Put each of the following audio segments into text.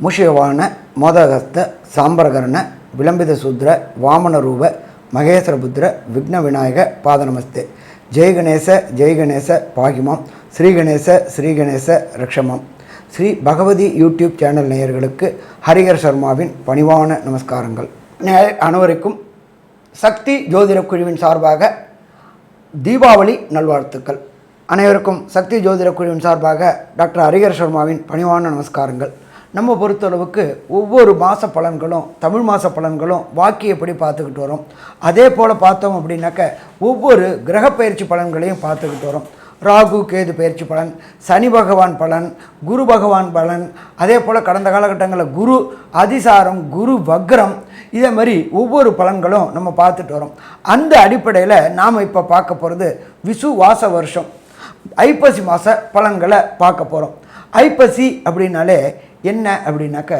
ಮುಷಿಯವಾಣ ಮೋದಗಸ್ತ ಸಾಂಬರಕರ್ಣ ವಿಳಂಬಿತ ಶೂದ್ರ ವಾಮನ ರೂಪ ಮಹೇಶ್ವರಪುತ್ರ ವಿಘ್ನ Vinayaka ಪಾದನಮಸ್ತೆ. Jai Ganesha பாகிமாம், Sri Ganesha ரக்ஷமாம். Sri Bhagavathi YouTube channel நேயர்களுக்கு ஹரிஹர் சர்மாவின் பணிவான நமஸ்காரங்கள். அனைவருக்கும் சக்தி ஜோதிட குழுவின் சார்பாக தீபாவளி நல்வாழ்த்துக்கள். அனைவருக்கும் சக்தி ஜோதிட குழுவின் சார்பாக டாக்டர் ஹரிஹர் சர்மாவின் பணிவான நமஸ்காரங்கள். நம்ம பொறுத்தளவுக்கு ஒவ்வொரு மாத பலன்களும் தமிழ் மாத பலன்களும் வாக்கியப்படி பார்த்துக்கிட்டு வரோம். அதே போல் பார்த்தோம் அப்படின்னாக்க ஒவ்வொரு கிரக பயிற்சி பலன்களையும் பார்த்துக்கிட்டு வரோம். ராகு கேது பயிற்சி பலன், சனி பகவான் பலன், குரு பகவான் பலன், அதே போல் கடந்த காலகட்டங்களில் குரு அதிசாரம், குரு வக்ரம், இதே மாதிரி ஒவ்வொரு பலன்களும் நம்ம பார்த்துட்டு வரோம். அந்த அடிப்படையில் நாம் இப்போ பார்க்க போகிறது விசு வாச வருஷம் ஐப்பசி மாத பலன்களை பார்க்க போகிறோம். ஐப்பசி அப்படின்னாலே என்ன அப்படின்னாக்க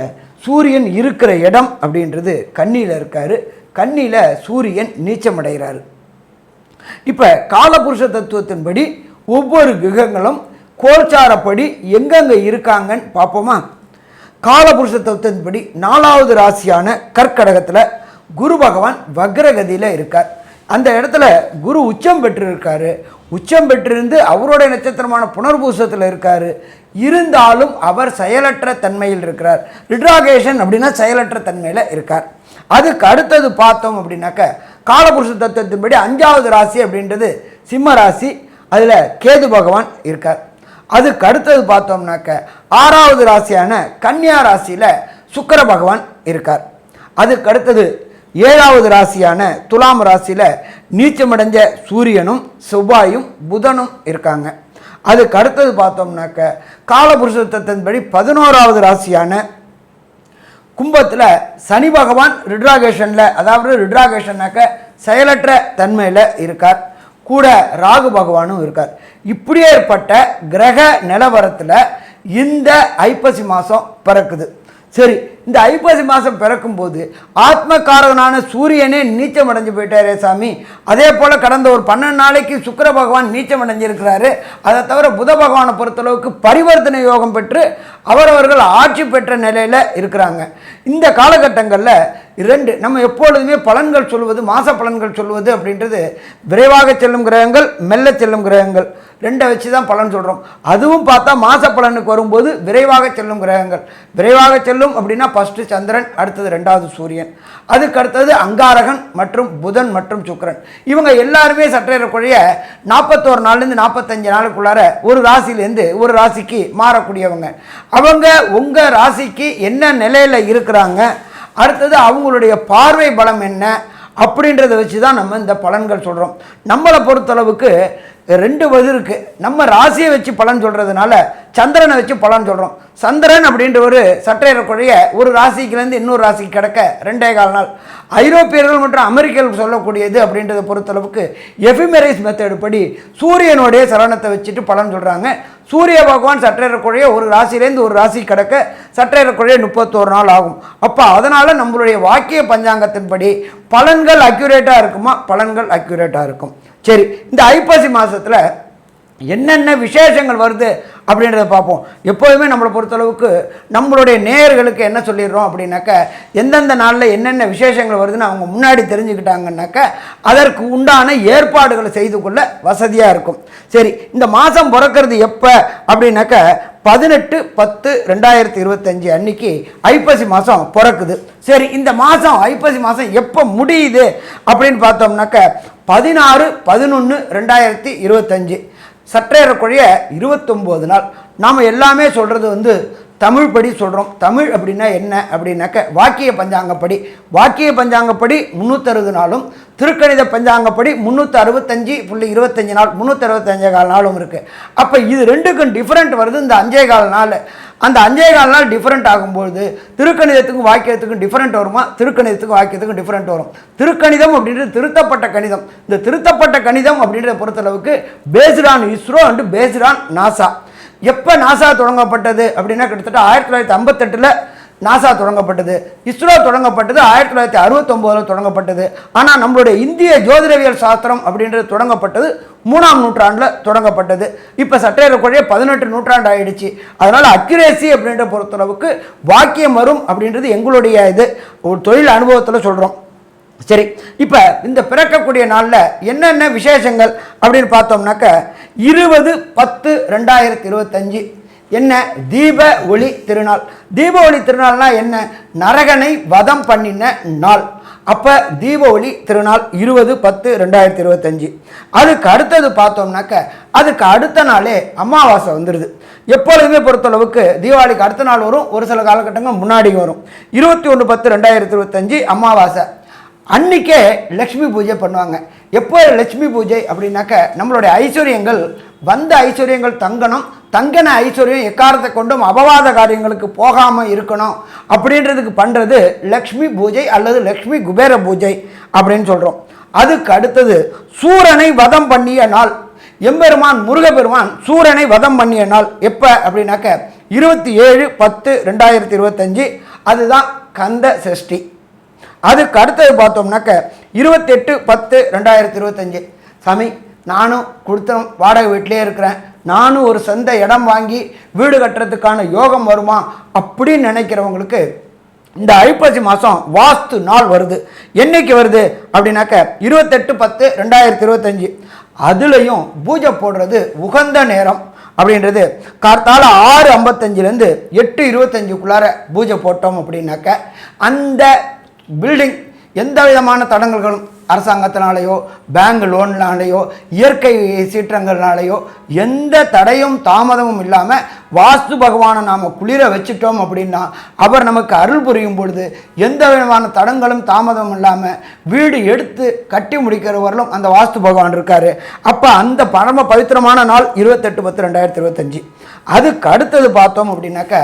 சூரியன் இருக்கிற இடம் அப்படின்றது கன்னியில் இருக்கார். கன்னியில் சூரியன் நீச்சமடைகிறாரு. இப்போ காலபுருஷ தத்துவத்தின்படி ஒவ்வொரு கிரகங்களும் கோல்சாரப்படி எங்கெங்கே இருக்காங்கன்னு பார்ப்போமா? காலபுருஷ தத்துவத்தின்படி 4வது ராசியான கர்க்கடகத்தில் குரு பகவான் வக்ரகதியில் இருக்கார். அந்த இடத்துல குரு உச்சம் பெற்றிருக்காரு. உச்சம் பெற்றிருந்து அவருடைய நட்சத்திரமான புனர்பூசத்தில் இருக்கார். இருந்தாலும் அவர் செயலற்ற தன்மையில் இருக்கிறார். ரிட்ராகேஷன் அப்படின்னா செயலற்ற தன்மையில் இருக்கார். அதுக்கு அடுத்தது பார்த்தோம் அப்படின்னாக்க காலபுருஷ தத்துவத்தின்படி 5வது ராசி அப்படின்றது சிம்ம ராசி. அதில் கேது பகவான் இருக்கார். அதுக்கு அடுத்தது பார்த்தோம்னாக்க 6வது ராசியான கன்னியா ராசியில் சுக்கிர பகவான் இருக்கார். அதுக்கு அடுத்தது 7வது ராசியான துலாம் ராசியில் நீச்சமடைஞ்ச சூரியனும் செவ்வாயும் புதனும் இருக்காங்க. அதுக்கு அடுத்தது பார்த்தோம்னாக்க காலபுருஷ தத்துவத்தின்படி 11வது ராசியான கும்பத்தில் சனி பகவான் ரிட்ராகேஷனில், அதாவது ரிட்ராகேஷன்னாக்க செயலற்ற தன்மையில் இருக்கார். கூட ராகு பகவானும் இருக்கார். இப்படியே ஏற்பட்ட கிரக நிலவரத்தில் இந்த ஐப்பசி மாதம் பிறக்குது. சரி, இந்த ஐப்பசி மாதம் பிறக்கும்போது ஆத்மகாரகனான சூரியனே நீச்சம் அடைஞ்சு போயிட்டாரே சாமி. அதே போல் கடந்த ஒரு 12 நாளைக்கு சுக்கிர பகவான் நீச்சம் அடைஞ்சிருக்கிறாரு. அதை தவிர புத பகவானை பொறுத்தளவுக்கு பரிவர்த்தனை யோகம் பெற்று அவரவர்கள் ஆட்சி பெற்ற நிலையில் இருக்கிறாங்க. இந்த காலகட்டங்களில் நம்ம எப்பொழுதுமே பலன்கள் சொல்வது, மாத பலன்கள் சொல்வது அப்படின்றது விரைவாக செல்லும் கிரகங்கள், மெல்ல செல்லும் கிரகங்கள், ரெண்டை வச்சு தான் பலன் சொல்கிறோம். அதுவும் பார்த்தா மாத பலனுக்கு வரும்போது விரைவாக செல்லும் கிரகங்கள். விரைவாக செல்லும் அப்படின்னா ஃபஸ்ட்டு சந்திரன், அடுத்தது 2வது சூரியன், அதுக்கு அடுத்தது அங்காரகன் மற்றும் புதன் மற்றும் சுக்கிரன். இவங்க எல்லாருமே சற்றேறக்குறைய 41 நாள்லேருந்து 45 நாளுக்குள்ளார ஒரு ராசியிலேருந்து ஒரு ராசிக்கு மாறக்கூடியவங்க. அவங்க உங்கள் ராசிக்கு என்ன நிலையில் இருக்கிறாங்க, அடுத்தது அவங்களுடைய பார்வை பலம் என்ன அப்படின்றத வச்சு தான் நம்ம இந்த பலன்கள் சொல்கிறோம். நம்மளை பொறுத்தளவுக்கு 2 வகை இருக்குது. நம்ம ராசியை வச்சு பலன் சொல்கிறதுனால சந்திரனை வச்சு பலன் சொல்கிறோம். சந்திரன் அப்படின்ற ஒரு சற்றேறக்குறைய ஒரு ராசிக்குலேருந்து இன்னொரு ராசிக்கு கிடக்க 2.25 நாள். ஐரோப்பியர்கள் மற்றும் அமெரிக்கர்கள் சொல்லக்கூடியது அப்படின்றத பொறுத்தளவுக்கு எஃபிமெரைஸ் மெத்தடு படி சூரியனுடைய சலனத்தை வச்சுட்டு பலன் சொல்கிறாங்க. சூரிய பகவான் சற்றேறக்குறைய ஒரு ராசியிலேருந்து ஒரு ராசி கிடக்க சற்றேறக்குறைய 31 நாள் ஆகும். அப்போ அதனால் நம்மளுடைய வாக்கிய பஞ்சாங்கத்தின்படி பலன்கள் அக்யூரேட்டாக இருக்குமா? பலன்கள் அக்யூரேட்டாக இருக்கும். சரி, இந்த ஐப்பசி மாதத்தில் என்னென்ன விசேஷங்கள் வருது அப்படின்றத பார்ப்போம். எப்போதுமே நம்மளை பொறுத்தளவுக்கு நம்மளுடைய நேயர்களுக்கு என்ன சொல்லிடுறோம் அப்படின்னாக்க எந்தெந்த நாளில் என்னென்ன விசேஷங்கள் வருதுன்னு அவங்க முன்னாடி தெரிஞ்சுக்கிட்டாங்கன்னாக்க அதற்கு உண்டான ஏற்பாடுகளை செய்து கொள்ள வசதியாக இருக்கும். சரி, இந்த மாதம் பிறக்கிறது எப்போ அப்படின்னாக்க 18/10/2025 அன்னைக்கு ஐப்பசி மாதம் பிறக்குது. சரி, இந்த மாதம் ஐப்பசி மாதம் எப்போ முடியுது அப்படின்னு பார்த்தோம்னாக்க 16/11/2025 சற்றேறக்குறைய 29 நாள். நாம் எல்லாமே சொல்கிறது தமிழ் படி சொல்கிறோம். தமிழ் அப்படின்னா என்ன அப்படின்னாக்க வாக்கிய பஞ்சாங்கப்படி. வாக்கிய பஞ்சாங்கப்படி 360 நாளும், திருக்கணித பஞ்சாங்கப்படி 365.25 நாள், 365 நாளும் இருக்குது. அப்போ இது ரெண்டுக்கும் டிஃப்ரெண்ட் வருது இந்த 5.25 நாள். அந்த 5.25 நாள் டிஃப்ரெண்ட் ஆகும்போது திருக்கணிதத்துக்கும் வாக்கியத்துக்கும் டிஃப்ரெண்ட் வருமா? திருக்கணிதத்துக்கும் வாக்கியத்துக்கும் டிஃப்ரெண்ட் வரும். திருக்கணிதம் அப்படின்றது திருத்தப்பட்ட கணிதம். இந்த திருத்தப்பட்ட கணிதம் அப்படின்றத பொறுத்தளவுக்கு based on ISRO and based on NASA. எப்போ நாசா தொடங்கப்பட்டது அப்படின்னா கிட்டத்தட்ட 1958 நாசா தொடங்கப்பட்டது, இஸ்ரோ தொடங்கப்பட்டது 1969 தொடங்கப்பட்டது. ஆனால் நம்மளுடைய இந்திய ஜோதிடவியல் சாஸ்திரம் அப்படின்றது தொடங்கப்பட்டது 3ஆம் நூற்றாண்டில் தொடங்கப்பட்டது. இப்போ சற்றேறக்குறைய 18 நூற்றாண்டு ஆயிடுச்சு. அதனால் அக்யூரேசி அப்படின்ற பொறுத்தளவுக்கு வாக்கியம் வரும் அப்படின்றது எங்களுடைய இது ஒரு தொழில் அனுபவத்தில் சொல்கிறோம். சரி, இப்போ இந்த பிறக்கக்கூடிய நாளில் என்னென்ன விசேஷங்கள் அப்படின்னு பார்த்தோம்னாக்க 20/10/2025 என்ன தீப ஒளி திருநாள். தீப ஒளி திருநாள்னா என்ன? நரகனை வதம் பண்ணின நாள். அப்போ தீப ஒளி திருநாள் 20/10/2025. அதுக்கு அடுத்தது பார்த்தோம்னாக்க அதுக்கு அடுத்த நாளே அமாவாசை வந்துடுது. எப்பொழுதுமே பொறுத்தளவுக்கு தீபாவளிக்கு அடுத்த நாள் வரும், ஒரு சில காலகட்டங்கள் முன்னாடி வரும். 21/10/2025 அமாவாசை. அன்றைக்கே லக்ஷ்மி பூஜை பண்ணுவாங்க. எப்போ லக்ஷ்மி பூஜை அப்படின்னாக்க நம்மளுடைய ஐஸ்வர்யங்கள் வந்த ஐஸ்வர்யங்கள் தங்கணும், தங்கன ஐஸ்வர்யம் எக்காரத்தை கொண்டும் அபவாத காரியங்களுக்கு போகாமல் இருக்கணும் அப்படின்றதுக்கு பண்ணுறது லக்ஷ்மி பூஜை அல்லது லக்ஷ்மி குபேர பூஜை அப்படின்னு சொல்கிறோம். அதுக்கு அடுத்தது சூரனை வதம் பண்ணிய நாள். எம்பெருமான் முருகப்பெருமான் சூரனை வதம் பண்ணிய நாள் எப்போ அப்படின்னாக்க 27/10/2025. அதுதான் கந்த சஷ்டி. அதுக்கு அடுத்தது பார்த்தோம்னாக்க 28/10/2025. சாமி, நானும் கொடுத்த வாடகை வீட்டிலே இருக்கிறேன், நானும் ஒரு சொந்த இடம் வாங்கி வீடு கட்டுறதுக்கான யோகம் வருமா அப்படின்னு நினைக்கிறவங்களுக்கு இந்த ஐப்பசி மாதம் வாஸ்து நாள் வருது. என்னைக்கு வருது அப்படின்னாக்க 28/10/2025. அதுலேயும் பூஜை போடுறது உகந்த நேரம் அப்படின்றது கார்த்தால 6:55லேருந்து 8:25க்குள்ளார பூஜை போட்டோம் அப்படின்னாக்க அந்த பில்டிங் எந்த விதமான தடங்கல்களும் அரசாங்கத்தினாலேயோ பேங்க் லோன்னாலேயோ இயற்கை சீற்றங்கள்னாலேயோ எந்த தடையும் தாமதமும் இல்லாமல் வாஸ்து பகவானை நாம் குளிர வச்சுட்டோம் அப்படின்னா அவர் நமக்கு அருள் புரியும் பொழுது எந்த விதமான தடங்களும் தாமதமும் இல்லாமல் வீடு எடுத்து கட்டி முடிக்கிறவர்களும் அந்த வாஸ்து பகவான் இருக்கார். அப்போ அந்த பரம பவித்திரமான நாள் 28/10/2025. அதுக்கு அடுத்தது பார்த்தோம் அப்படின்னாக்க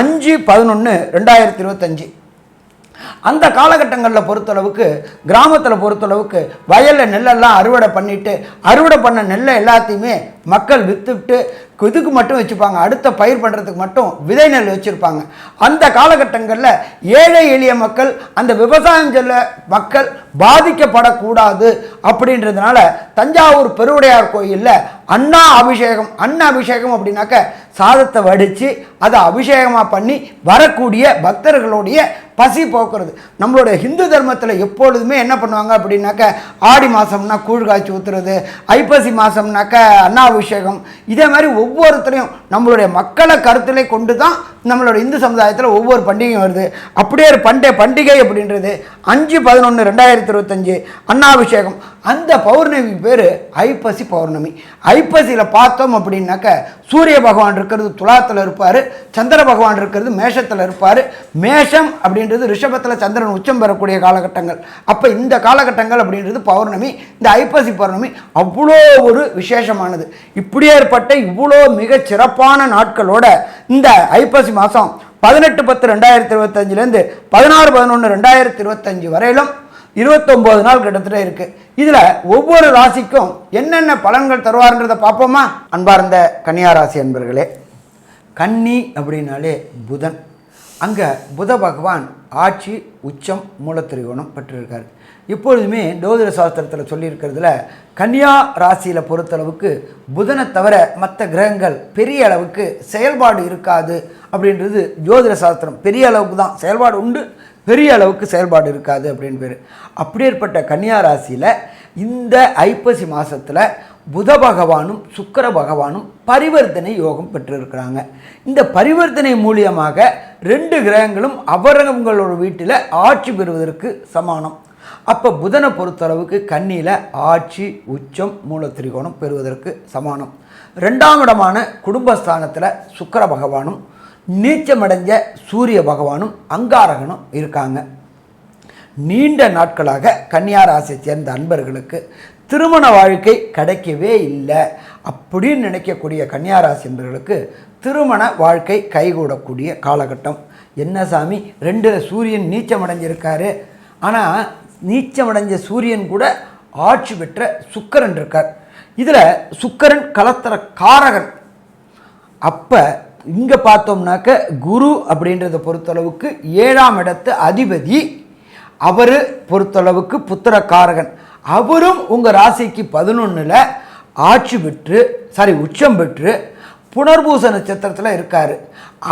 5/11/2025. அந்த காலகட்டங்களில் பொறுத்தளவுக்கு கிராமத்தில் பொறுத்தளவுக்கு வயலில் நெல்லெல்லாம் அறுவடை பண்ணிவிட்டு அறுவடை பண்ண நெல்லை எல்லாத்தையுமே மக்கள் விற்றுவிட்டு இதுக்கு மட்டும் வச்சுப்பாங்க, அடுத்த பயிர் பண்ணுறதுக்கு மட்டும் விதை நெல் வச்சுருப்பாங்க. அந்த காலகட்டங்களில் ஏழை எளிய மக்கள் அந்த விவசாயம் செல்ல மக்கள் பாதிக்கப்படக்கூடாது அப்படின்றதுனால தஞ்சாவூர் பெருவுடையார் கோயிலில் அண்ணா அபிஷேகம் அப்படின்னாக்க சாதத்தை வடித்து அதை அபிஷேகமாக பண்ணி வரக்கூடிய பக்தர்களுடைய பசி போக்குறது. நம்மளுடைய ஹிந்து தர்மத்தில் எப்பொழுதுமே என்ன பண்ணுவாங்க அப்படின்னாக்க ஆடி மாதம்னா கூழ் காய்ச்சி ஊற்றுறது, ஐப்பசி மாதம்னாக்க அன்னாபிஷேகம், இதே மாதிரி ஒவ்வொருத்தரையும் நம்மளுடைய மக்களை கருத்திலே கொண்டு தான் நம்மளோட இந்து சமுதாயத்தில் ஒவ்வொரு பண்டிகையும் வருது. அப்படியே ஒரு பண்டிகை அப்படின்றது 5/11/2025 அன்னாபிஷேகம். அந்த பௌர்ணமி பேர் ஐப்பசி பௌர்ணமி. ஐப்பசியில் பார்த்தோம் அப்படின்னாக்க சூரிய பகவான் இருக்கிறது துலாத்தில் இருப்பார், சந்திர பகவான் இருக்கிறது மேஷத்தில் இருப்பார். மேஷம் அப்படின்றது ரிஷபத்தில் சந்திரன் உச்சம் பெறக்கூடிய காலகட்டங்கள். அப்போ இந்த காலகட்டங்கள் அப்படின்றது பௌர்ணமி. இந்த ஐப்பசி பௌர்ணமி அவ்வளோ ஒரு விசேஷமானது. இப்படியே ஏற்பட்ட இவ்வளோ மிகச் சிறப்பான நாட்களோட இந்த ஐப்பசி மாதம் 18/10/2025 16/11/2025 வரையிலும் 29 நாள் கிட்டத்தட்ட இருக்குது. இதில் ஒவ்வொரு ராசிக்கும் என்னென்ன பலன்கள் தருவார்ன்றதை பார்ப்போமா? அன்பார்ந்த கன்னியா ராசி அன்பர்களே, கன்னி அப்படின்னாலே புதன். அங்கே புத பகவான் ஆட்சி உச்சம் மூலத்திரிகோணம் பெற்றிருக்கார். எப்பொழுதுமே ஜோதிட சாஸ்திரத்தில் சொல்லியிருக்கிறதுல கன்னியா ராசியில் பொறுத்தளவுக்கு புதனை தவிர மற்ற கிரகங்கள் பெரிய அளவுக்கு செயல்பாடு இருக்காது அப்படின்றது ஜோதிட சாஸ்திரம். பெரிய அளவுக்கு தான் செயல்பாடு உண்டு, பெரிய அளவுக்கு செயல்பாடு இருக்காது அப்படின்னு பேர். அப்படியேற்பட்ட கன்னியா ராசியில் இந்த ஐப்பசி மாதத்தில் புத பகவானும் சுக்கிர பகவானும் பரிவர்த்தனை யோகம் பெற்றிருக்கிறாங்க. இந்த பரிவர்த்தனை மூலியமாக 2 கிரகங்களும் அவரவங்களோட வீட்டில் ஆட்சி பெறுவதற்கு சமானம். அப்போ புதனை பொறுத்தளவுக்கு கன்னியில் ஆட்சி உச்சம் மூலத்திரிகோணம் பெறுவதற்கு சமானம். 2ஆம் இடமான குடும்பஸ்தானத்தில் சுக்கிர பகவானும் நீச்சமடைஞ்ச சூரிய பகவானும் அங்காரகனும் இருக்காங்க. நீண்ட நாட்களாக கன்னியா ராசியை சேர்ந்த அன்பர்களுக்கு திருமண வாழ்க்கை கிடைக்கவே இல்லை அப்படின்னு நினைக்கக்கூடிய கன்னியா ராசி அன்பர்களுக்கு திருமண வாழ்க்கை கைகூடக்கூடிய காலகட்டம். என்ன சாமி, 2 சூரியன் நீச்சமடைஞ்சிருக்காரு, ஆனால் நீச்சமடைஞ்ச சூரியன் கூட ஆட்சி பெற்ற சுக்கிரன் இருக்கார். இதில் சுக்கிரன் கலத்தர காரகன். அப்போ இங்கே பார்த்தோம்னாக்க குரு அப்படின்றத பொறுத்தளவுக்கு 7ஆம் இடத்து அதிபதி, அவர் பொறுத்தளவுக்கு புத்திரக்காரகன். அவரும் உங்கள் ராசிக்கு 11ல் ஆட்சி பெற்று உச்சம் பெற்று புனர்பூச நட்சத்திரத்தில் இருக்கார்.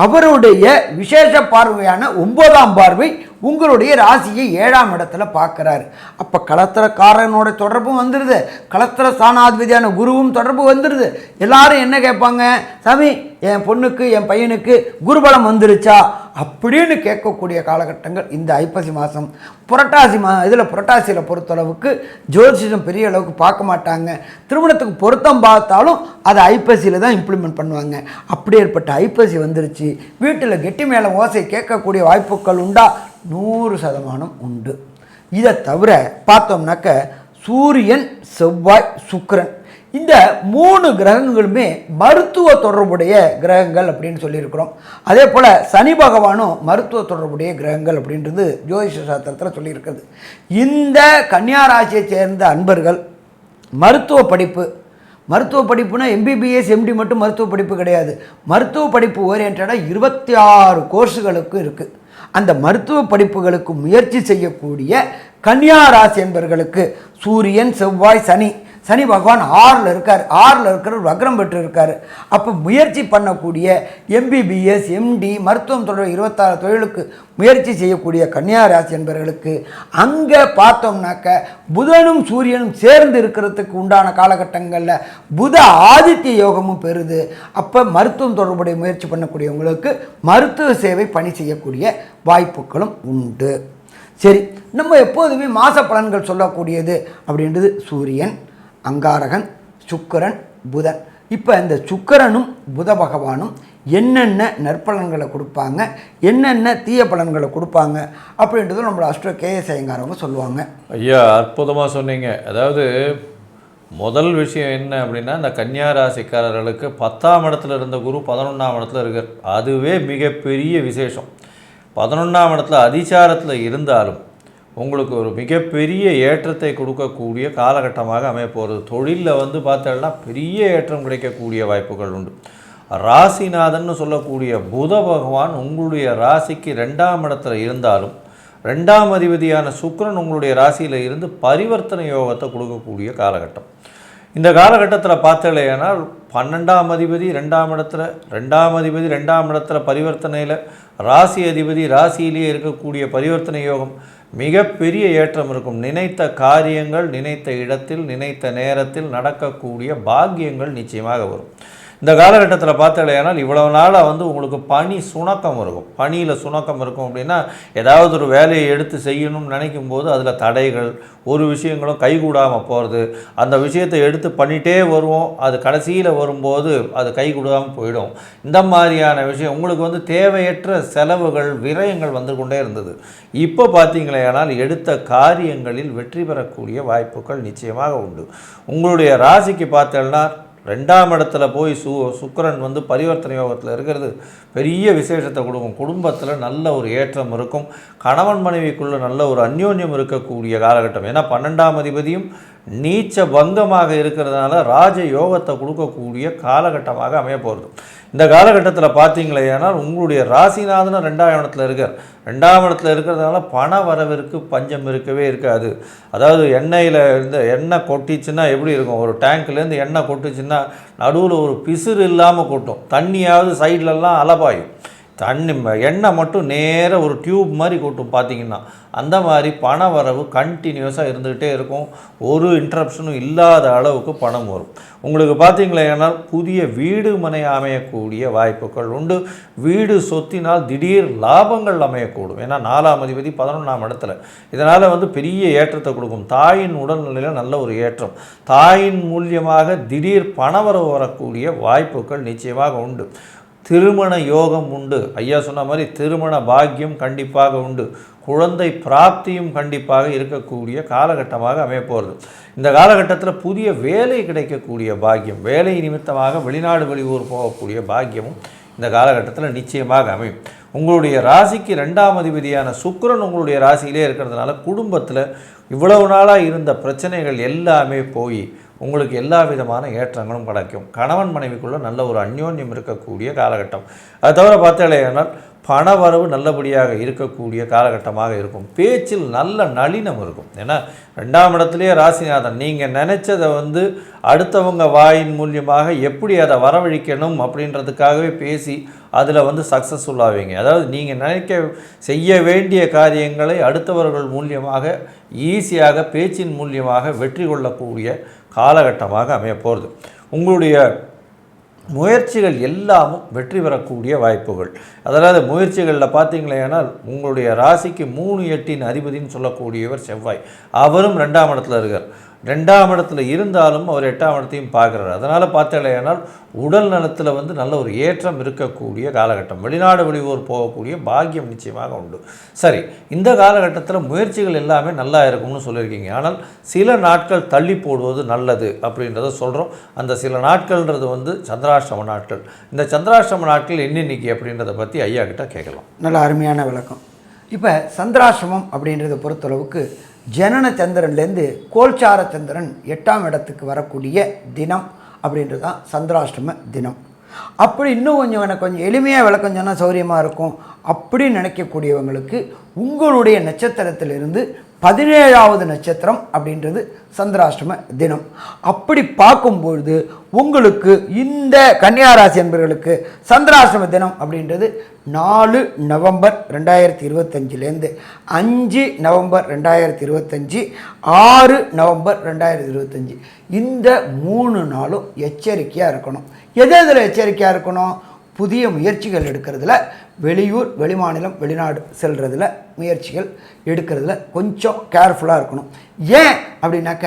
அவருடைய விசேஷ பார்வையான 9ஆம் பார்வை உங்களுடைய ராசியை 7ஆம் இடத்துல பார்க்குறாரு. அப்போ களத்திரக்காரனோட தொடர்பும் வந்துடுது, களத்திர ஸ்தானாதிபதியான குருவும் தொடர்பு வந்துடுது. எல்லாரும் என்ன கேட்பாங்க, சாமி என் பொண்ணுக்கு என் பையனுக்கு குருபலம் வந்துருச்சா அப்படின்னு கேட்கக்கூடிய காலகட்டங்கள் இந்த ஐப்பசி மாதம். புரட்டாசி புரட்டாசியில் பொறுத்தளவுக்கு ஜோதிஷம் பெரிய அளவுக்கு பார்க்க மாட்டாங்க. திருமணத்துக்கு பொருத்தம் பார்த்தாலும் அதை ஐப்பசியில் தான் இம்ப்ளிமெண்ட் பண்ணுவாங்க. அப்படி ஏற்பட்ட ஐப்பசி வந்துருச்சு, வீட்டில் கெட்டி மேலே ஓசை கேட்கக்கூடிய வாய்ப்புகள் உண்டா? 100% உண்டு. இதை தவிர பார்த்தோம்னாக்க சூரியன், செவ்வாய், சுக்கிரன் இந்த 3 கிரகங்களுமே மருத்துவ தொடர்புடைய கிரகங்கள் அப்படின்னு சொல்லியிருக்கிறோம். அதே போல் சனி பகவானும் மருத்துவ தொடர்புடைய கிரகங்கள் அப்படின்றது ஜோதிஷ சாஸ்திரத்தில் சொல்லியிருக்கிறது. இந்த கன்னியா ராசியை சேர்ந்த அன்பர்கள் மருத்துவ படிப்புனா MBBS MD மட்டும் மருத்துவ படிப்பு கிடையாது. மருத்துவ படிப்பு ஓரியன்டாக 26 கோர்ஸுகளுக்கு இருக்குது. அந்த மருத்துவ படிப்புகளுக்கு முயற்சி செய்யக்கூடிய கன்னியா ராசி என்பவர்களுக்கு சூரியன், செவ்வாய், சனி பகவான் 6ல் இருக்கார். 6ல் இருக்கிற வக்ரம் பெற்று இருக்கார். அப்போ முயற்சி பண்ணக்கூடிய MBBS MD மருத்துவம் தொடர் 26 தொழிலுக்கு முயற்சி செய்யக்கூடிய கன்னியா ராசி என்பவர்களுக்கு அங்கே பார்த்தோம்னாக்க புதனும் சூரியனும் சேர்ந்து இருக்கிறதுக்கு உண்டான காலகட்டங்களில் புத ஆதித்ய யோகமும் பெறுது. அப்போ மருத்துவம் தொடர்புடைய முயற்சி பண்ணக்கூடியவங்களுக்கு மருத்துவ சேவை பணி செய்யக்கூடிய வாய்ப்புகளும் உண்டு. சரி, நம்ம எப்போதுமே மாத பலன்கள் சொல்லக்கூடியது அப்படின்றது சூரியன், அங்காரகன், சுக்கிரன், புதன். இப்போ இந்த சுக்கிரனும் புத பகவானும் என்னென்ன நற்பலன்களை கொடுப்பாங்க, என்னென்ன தீய பலன்களை கொடுப்பாங்க அப்படின்றது நம்மளோட அஸ்ட்ரோ KS ஐயங்காரவங்க சொல்லுவாங்க. ஐயா, அற்புதமாக சொன்னீங்க. அதாவது முதல் விஷயம் என்ன அப்படின்னா, இந்த கன்னியா ராசிக்காரர்களுக்கு 10ஆம் இடத்துல இருந்த குரு 11ஆம் இடத்துல இருக்கார். அதுவே மிகப்பெரிய விசேஷம். 11ஆம் இடத்துல அதிசாரத்தில் இருந்தாலும் உங்களுக்கு ஒரு மிகப்பெரிய ஏற்றத்தை கொடுக்கக்கூடிய காலகட்டமாக அமையப்போகிறது. தொழிலில் பார்த்தோம்னா பெரிய ஏற்றம் கிடைக்கக்கூடிய வாய்ப்புகள் உண்டு. ராசிநாதன் சொல்லக்கூடிய புத பகவான் உங்களுடைய ராசிக்கு 2ஆம் இடத்துல இருந்தாலும் 2ஆம் அதிபதியான சுக்கிரன் உங்களுடைய ராசியில் இருந்து பரிவர்த்தனை யோகத்தை கொடுக்கக்கூடிய காலகட்டம். இந்த காலகட்டத்தில் பார்த்தலையானால் 12ஆம் அதிபதி 2ஆம் இடத்துல, 2ஆம் அதிபதி 2ஆம் இடத்துல பரிவர்த்தனையில், ராசி அதிபதி ராசியிலேயே இருக்கக்கூடிய பரிவர்த்தனை யோகம் மிகப்பெரிய ஏற்றம் இருக்கும். நினைத்த காரியங்கள் நினைத்த இடத்தில் நினைத்த நேரத்தில் நடக்கக்கூடிய பாக்கியங்கள் நிச்சயமாக வரும். இந்த காலகட்டத்தில் பார்த்தாலேனால் இவ்வளவு நாளாக உங்களுக்கு பணி சுணக்கம் இருக்கும். பணியில் சுணக்கம் இருக்கும் அப்படின்னா ஏதாவது ஒரு வேலையை எடுத்து செய்யணும்னு நினைக்கும் போது அதில் தடைகள், ஒரு விஷயங்களும் கைகூடாமல் போகிறது. அந்த விஷயத்தை எடுத்து பண்ணிகிட்டே வருவோம், அது கடைசியில் வரும்போது அது கைகூடாமல் போயிடும். இந்த மாதிரியான விஷயம் உங்களுக்கு தேவையற்ற செலவுகள், விரயங்கள் வந்து கொண்டே இருந்தது. இப்போ பார்த்தீங்களேனால் எடுத்த காரியங்களில் வெற்றி பெறக்கூடிய வாய்ப்புகள் நிச்சயமாக உண்டு. உங்களுடைய ராசிக்கு பார்த்தேன்னா 2ஆம் இடத்துல போய் சுக்கிரன் பரிவர்த்தனை யோகத்தில் இருக்கிறது பெரிய விசேஷத்தை கொடுக்கும். குடும்பத்தில் நல்ல ஒரு ஏற்றம் இருக்கும். கணவன் மனைவிக்குள்ள நல்ல ஒரு அந்யோன்யம் இருக்கக்கூடிய காலகட்டம். ஏன்னா 12ஆம் அதிபதியும் நீச்ச பங்கமாக இருக்கிறதுனால ராஜ யோகத்தை கொடுக்கக்கூடிய காலகட்டமாக அமைய போகிறது. இந்த காலகட்டத்தில் பார்த்தீங்களேனால் உங்களுடைய ராசிநாதனும் 2ஆம் இடத்துல இருக்கார். 2ஆம் இடத்துல இருக்கிறதுனால பண வரவிற்கு பஞ்சம் இருக்கவே இருக்காது. அதாவது எண்ணெய் கொட்டிச்சுன்னா எப்படி இருக்கும், ஒரு டேங்க்லேருந்து எண்ணெய் கொட்டுச்சுன்னா நடுவில் ஒரு பிசுறு இல்லாமல் கொட்டும், தண்ணியாவது சைட்லலாம் அலபாயும். எண்ணெய் மட்டும் நேராக ஒரு டியூப் மாதிரி கொட்டும் பார்த்தீங்கன்னா. அந்த மாதிரி பண வரவு கண்டினியூஸாக இருந்துக்கிட்டே இருக்கும். ஒரு இன்ட்ரப்ஷனும் இல்லாத அளவுக்கு பணம் வரும். உங்களுக்கு பார்த்தீங்களேன்னா புதிய வீடு மனை அமையக்கூடிய வாய்ப்புகள் உண்டு. வீடு சொத்தினால் திடீர் லாபங்கள் அமையக்கூடும். ஏன்னா 4ஆம் அதிபதி 11ஆம் இடத்துல. இதனால் பெரிய ஏற்றத்தை கொடுக்கும். தாயின் உடல்நிலையில் நல்ல ஒரு ஏற்றம், தாயின் மூலியமாக திடீர் பணவரவு வரக்கூடிய வாய்ப்புகள் நிச்சயமாக உண்டு. திருமண யோகம் உண்டு. ஐயா சொன்ன மாதிரி திருமண பாக்கியம் கண்டிப்பாக உண்டு. குழந்தை பிராப்தியும் கண்டிப்பாக இருக்கக்கூடிய காலகட்டமாக அமையப்போகிறது. இந்த காலகட்டத்தில் புதிய வேலை கிடைக்கக்கூடிய பாக்கியம், வேலை நிமித்தமாக வெளிநாடு வெளியூர் போகக்கூடிய பாக்கியமும் இந்த காலகட்டத்தில் நிச்சயமாக அமையும். உங்களுடைய ராசிக்கு 2ஆம் அதிபதியான சுக்கிரன் உங்களுடைய ராசியிலே இருக்கிறதுனால குடும்பத்தில் இவ்வளவு நாளாக இருந்த பிரச்சனைகள் எல்லாமே போய் உங்களுக்கு எல்லா விதமான ஏற்றங்களும் கிடைக்கும். கணவன் மனைவிக்குள்ளே நல்ல ஒரு அந்யோன்யம் இருக்கக்கூடிய காலகட்டம். அது தவிர பார்த்தாலேயானால் பண வரவு நல்லபடியாக இருக்கக்கூடிய காலகட்டமாக இருக்கும். பேச்சில் நல்ல நளினம் இருக்கும். ஏன்னா 2ஆம் இடத்துலேயே ராசிநாதன், நீங்கள் நினச்சதை அடுத்தவங்க வாயின் மூலியமாக எப்படி அதை வரவழிக்கணும் அப்படின்றதுக்காகவே பேசி அதில் சக்ஸஸ்ஃபுல் ஆவீங்க. அதாவது நீங்கள் செய்ய வேண்டிய காரியங்களை அடுத்தவர்கள் மூலியமாக ஈஸியாக பேச்சின் மூலியமாக வெற்றி கொள்ளக்கூடிய காலகட்டமாக அமைய போகிறது. உங்களுடைய முயற்சிகள் எல்லாமும் வெற்றி பெறக்கூடிய வாய்ப்புகள். அதாவது முயற்சிகளில் பார்த்தீங்களேனால் உங்களுடைய ராசிக்கு 3 8 அதிபதினு சொல்லக்கூடியவர் செவ்வாய். அவரும் 2ஆம் இடத்துல இருக்கார். 2ஆம் இடத்துல இருந்தாலும் அவர் 8ஆம் இடத்தையும் பார்க்குறாரு. அதனால் பார்த்தீங்களேனால் உடல் நலத்தில் நல்ல ஒரு ஏற்றம் இருக்கக்கூடிய காலகட்டம். வெளிநாடு வெளியூர் போகக்கூடிய பாக்கியம் நிச்சயமாக உண்டு. சரி, இந்த காலகட்டத்தில் முயற்சிகள் எல்லாமே நல்லா இருக்கும்னு சொல்லியிருக்கீங்க. ஆனால் சில நாட்கள் தள்ளி போடுவது நல்லது அப்படின்றத சொல்கிறோம். அந்த சில நாட்கள்ன்றது சந்திராஷ்டம நாட்கள். இந்த சந்திராஷ்டம நாட்கள் என்னென்னைக்கு அப்படின்றத பற்றி ஐயா கிட்ட கேட்கலாம். நல்ல அருமையான விளக்கம். இப்போ சந்திராஷ்டமம் அப்படின்றத பொறுத்தளவுக்கு ஜனன சந்திரன்லேருந்து கோல்சார சந்திரன் 8ஆம் இடத்துக்கு வரக்கூடிய தினம் அப்படின்றது தான் சந்திராஷ்டம தினம். அப்படி இன்னும் கொஞ்சம் எளிமையாக விளக்கம் சொன்னால் சௌரியமாக இருக்கும் அப்படின்னு நினைக்கக்கூடியவங்களுக்கு உங்களுடைய நட்சத்திரத்திலிருந்து 17வது நட்சத்திரம் அப்படின்றது சந்திராஷ்டம தினம். அப்படி பார்க்கும்பொழுது உங்களுக்கு இந்த கன்னியாராசி என்பவர்களுக்கு சந்திராஷ்டம தினம் அப்படின்றது 4 நவம்பர் 2025லேருந்து 5 நவம்பர் 2025, 6 நவம்பர் 2025 இந்த 3 நாளும் எச்சரிக்கையாக இருக்கணும். எதில் எச்சரிக்கையாக இருக்கணும்? புதிய முயற்சிகள் எடுக்கிறதுல, வெளியூர் வெளிமாநிலம் வெளிநாடு செல்றதுல முயற்சிகள் எடுக்கிறதுல கொஞ்சம் கேர்ஃபுல்லாக இருக்கணும். ஏன் அப்படின்னாக்க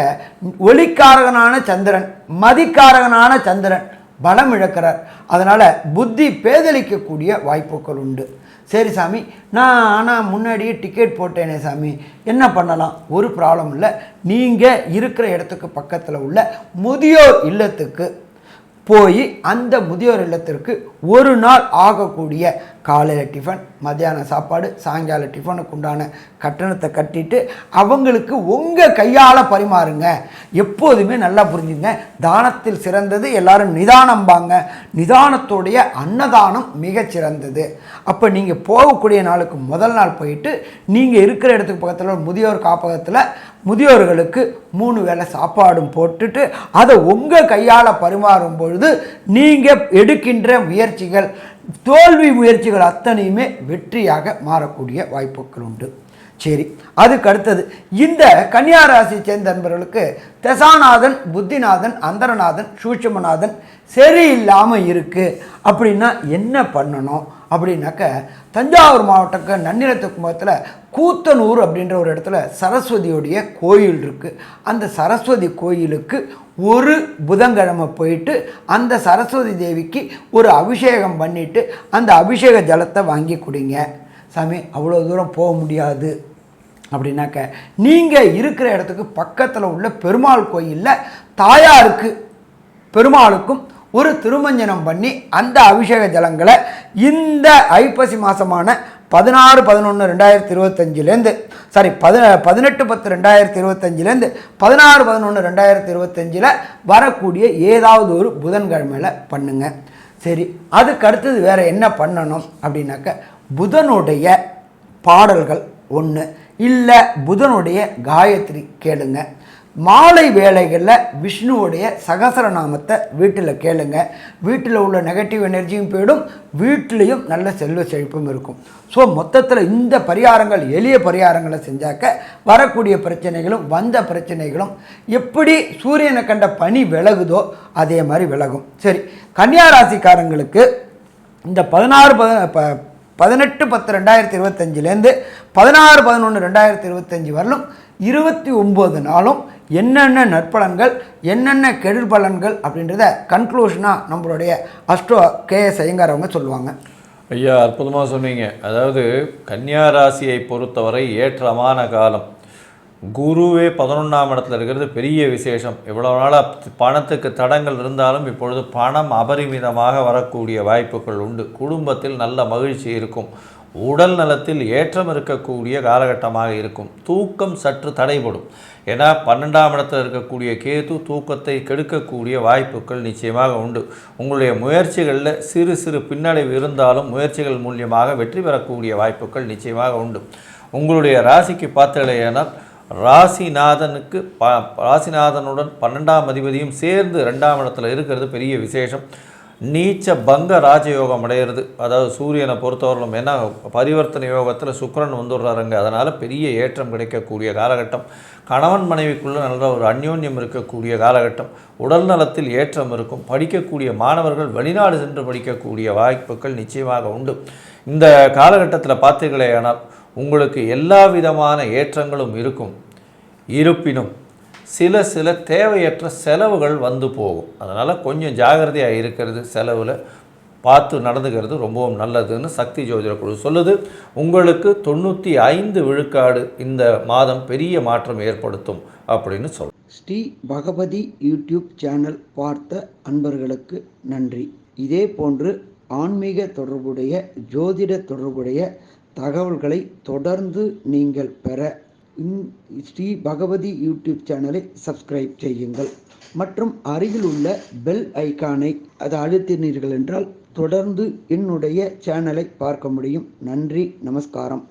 ஒளிக்காரகனான சந்திரன், மதிக்காரகனான சந்திரன் பலம் இழக்கிறார். அதனால் புத்தி பேதலிக்கக்கூடிய வாய்ப்புகள் உண்டு. சரி சாமி, ஆனால் முன்னாடியே டிக்கெட் போட்டேனே சாமி, என்ன பண்ணலாம்? ஒரு ப்ராப்ளம் இல்லை. நீங்கள் இருக்கிற இடத்துக்கு பக்கத்தில் உள்ள முதியோர் இல்லத்துக்கு போய் அந்த முதியோர் இல்லத்திற்கு ஒரு நாள் ஆகக்கூடிய காலையில் டிஃபன், மத்தியான சாப்பாடு, சாயங்கால டிஃபனுக்கு உண்டான கட்டணத்தை கட்டிட்டு அவங்களுக்கு உங்கள் கையால் பரிமாறுங்க. எப்போதுமே நல்லா புரிஞ்சுங்க, தானத்தில் சிறந்தது எல்லாரும் நிதானம்பாங்க. நிதானத்தோடைய அன்னதானம் மிகச்சிறந்தது. அப்போ நீங்கள் போகக்கூடிய நாளுக்கு முதல் நாள் போயிட்டு நீங்கள் இருக்கிற இடத்துக்கு பக்கத்தில் முதியோர் காப்பகத்தில் முதியோர்களுக்கு 3 வேளை சாப்பாடும் போட்டுட்டு அதை உங்கள் கையால் பரிமாறும் பொழுது நீங்கள் எடுக்கின்ற முயற்சிகள், தோல்வி முயற்சிகள் அத்தனையுமே வெற்றியாக மாறக்கூடிய வாய்ப்புகள் உண்டு. சரி, அதுக்கு அடுத்தது இந்த கன்னியாராசி சேர்ந்த நண்பர்களுக்கு தசாநாதன், புத்திநாதன், அந்தரநாதன், சூட்சுமநாதன் சரியில்லாமல் இருக்குது. அப்படின்னா என்ன பண்ணணும் அப்படின்னாக்க, தஞ்சாவூர் மாவட்டக்கு நன்னிலத்துக்கு பக்கத்தில் கூத்தனூர் அப்படின்ற ஒரு இடத்துல சரஸ்வதியோடைய கோயில் இருக்குது. அந்த சரஸ்வதி கோயிலுக்கு ஒரு புதன்கிழமை போயிட்டு அந்த சரஸ்வதி தேவிக்கு ஒரு அபிஷேகம் பண்ணிவிட்டு அந்த அபிஷேக ஜலத்தை வாங்கி குடிங்க. சாமி, அவ்வளோ தூரம் போக முடியாது அப்படின்னாக்க நீங்கள் இருக்கிற இடத்துக்கு பக்கத்தில் உள்ள பெருமாள் கோயிலில் தாயாருக்கு பெருமாளுக்கும் ஒரு திருமஞ்சனம் பண்ணி அந்த அபிஷேக ஜலங்களை இந்த ஐப்பசி மாதமான 16/11/2025லேருந்து 18/10/2025லேருந்து 16/11/2025 வரக்கூடிய ஏதாவது ஒரு புதன்கிழமையில் பண்ணுங்க. சரி, அதுக்கு அடுத்தது வேறு என்ன பண்ணணும் அப்படின்னாக்க, புதனுடைய பாடல்கள் ஒன்று இல்லை புதனுடைய காயத்ரி கேளுங்க. மாலை வேளைகளில் விஷ்ணுவுடைய சகசரநாமத்தை வீட்டில் கேளுங்க. வீட்டில் உள்ள நெகட்டிவ் எனர்ஜியும் போயிடும், வீட்டிலையும் நல்ல செல்வ செழிப்பும் இருக்கும். ஸோ மொத்தத்தில் இந்த பரிகாரங்கள், எளிய பரிகாரங்களை செஞ்சாக்க வரக்கூடிய பிரச்சனைகளும் வந்த பிரச்சனைகளும் எப்படி சூரியனை கண்ட பனி விலகுதோ அதே மாதிரி விலகும். சரி, கன்னியாராசிக்காரங்களுக்கு இந்த 18/10/2025லேருந்து 16/11/2025 வரலும் 29 நாளும் என்னென்ன நற்பலன்கள் என்னென்ன கெடுல் பலன்கள் அப்படின்றத கன்க்ளூஷனாக நம்மளுடைய அஸ்ட்ரோ KS ஐயங்கார் அவங்க சொல்லுவாங்க. ஐயா, அற்புதமாக சொன்னீங்க. அதாவது கன்னியா ராசியை பொறுத்தவரை ஏற்றமான காலம். குருவே 11ஆம் இடத்துல இருக்கிறது பெரிய விசேஷம். இவ்வளோ நாளாக பணத்துக்கு தடங்கள் இருந்தாலும் இப்பொழுது பணம் அபரிமிதமாக வரக்கூடிய வாய்ப்புகள் உண்டு. குடும்பத்தில் நல்ல மகிழ்ச்சி இருக்கும். உடல் நலத்தில் ஏற்றம் இருக்கக்கூடிய காலகட்டமாக இருக்கும். தூக்கம் சற்று தடைபடும். ஏன்னா 12ஆம் இடத்தில் இருக்கக்கூடிய கேது தூக்கத்தை கெடுக்கக்கூடிய வாய்ப்புகள் நிச்சயமாக உண்டு. உங்களுடைய முயற்சிகளில் சிறு சிறு பின்னடைவு இருந்தாலும் முயற்சிகள் மூலியமாக வெற்றி பெறக்கூடிய வாய்ப்புகள் நிச்சயமாக உண்டு. உங்களுடைய ராசிக்கு பார்த்தலையானால் ராசிநாதனுக்கு ராசிநாதனுடன் 12ஆம் அதிபதியும் சேர்ந்து 2ஆம் இடத்துல இருக்கிறது பெரிய விசேஷம். நீச்ச பங்க ராஜயோகம் அடையிறது. அதாவது சூரியனை பொறுத்தவரையிலும் ஏன்னா பரிவர்த்தனை யோகத்தில் சுக்கிரன் வந்துடுறாருங்க. அதனால் பெரிய ஏற்றம் கிடைக்கக்கூடிய காலகட்டம். கணவன் மனைவிக்குள்ளே நல்ல ஒரு அந்யோன்யம் இருக்கக்கூடிய காலகட்டம். உடல் நலத்தில் ஏற்றம் இருக்கும். படிக்கக்கூடிய மாணவர்கள் வெளிநாடு சென்று படிக்கக்கூடிய வாய்ப்புகள் நிச்சயமாக உண்டு. இந்த காலகட்டத்தில் பார்த்தீர்களேயானால் உங்களுக்கு எல்லா விதமான ஏற்றங்களும் இருக்கும். இருப்பினும் சில தேவையற்ற செலவுகள் வந்து போகும். அதனால் கொஞ்சம் ஜாகிரதையாக இருக்கிறது, செலவில் பார்த்து நடந்துக்கிறது ரொம்பவும் நல்லதுன்னு சக்தி ஜோதிட குழு சொல்லுது. உங்களுக்கு 95 விழுக்காடு இந்த மாதம் பெரிய மாற்றம் ஏற்படுத்தும் அப்படின்னு சொல்லுங்கள். ஸ்ரீ பகவதி யூடியூப் சேனல் பார்த்த அன்பர்களுக்கு நன்றி. இதே போன்று ஆன்மீக தொடர்புடைய ஜோதிட தொடர்புடைய தகவல்களை தொடர்ந்து நீங்கள் பெற ஸ்ரீ பகவதி யூடியூப் சேனலை சப்ஸ்கிரைப் செய்யுங்கள் மற்றும் அருகில் உள்ள பெல் ஐக்கானை அதை அழுத்தினீர்கள் என்றால் தொடர்ந்து என்னுடைய சேனலை பார்க்க முடியும். நன்றி, நமஸ்காரம்.